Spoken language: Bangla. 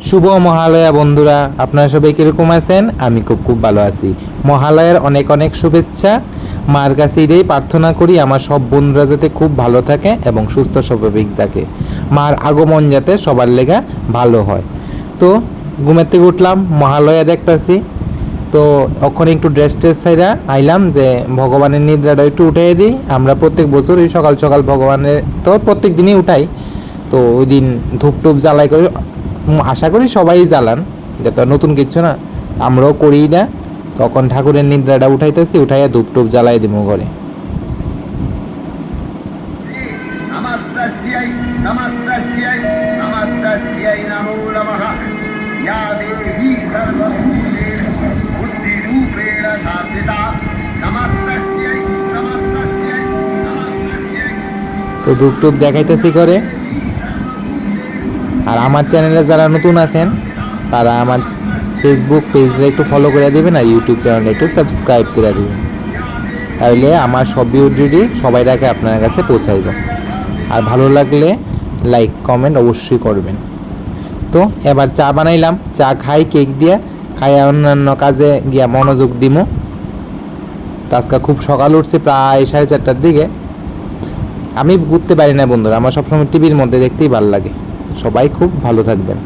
শুভ মহালয়া বন্ধুরা, আপনারা সবাই কীরকম আছেন? আমি খুব ভালো আছি। মহালয়ার অনেক অনেক শুভেচ্ছা। মার কাছে এটাই প্রার্থনা করি আমার সব বন্ধুরা যাতে খুব ভালো থাকে এবং সুস্থ স্বাভাবিক থাকে। মার আগমন যাতে সবার লেগা ভালো হয়। তো ঘুমের থেকে উঠলাম, মহালয়া দেখতাছি। তো ওখানে একটু ড্রেস ট্রেস ছাইরা আইলাম যে ভগবানের নিদ্রাটা একটু উঠাই দিই। আমরা প্রত্যেক বছরই সকাল সকাল ভগবানের তো প্রত্যেক দিনই উঠাই। তো ওই দিন ধূপ টুপ জ্বালাই করে, আশা করি সবাই জ্বালান, এটা তো নতুন কিছু না, আমরাও করি না। তখন ঠাকুরের নিদ্রাটা উঠাইতেছি, উঠাইয়া ধূপ টুপ জ্বালাই দিব ঘরে। তো ধূপ টুপ দেখাইতেছি করে। আর আমার চ্যানেলে যারা নতুন আছেন তারা আমার ফেসবুক পেজটা একটু ফলো করে দেবেন আর ইউটিউব চ্যানেলটা একটু সাবস্ক্রাইব করে দেবেন, তাহলে আমার সব ভিডিওটি সবাই আগে আপনার কাছে পৌঁছাইব। আর ভালো লাগলে লাইক কমেন্ট অবশ্যই করবেন। তো এবার চা বানাইলাম, চা খাই কেক দিয়া, খাই অন্যান্য কাজে গিয়া মনোযোগ দিমু। তো আজকে খুব সকাল উঠছে, প্রায় 4:30টার দিকে। আমি ঘুরতে পারি না বন্ধুরা, আমার সবসময় টিভির মধ্যে দেখতেই ভালো লাগে। সবাই খুব ভালো থাকবেন।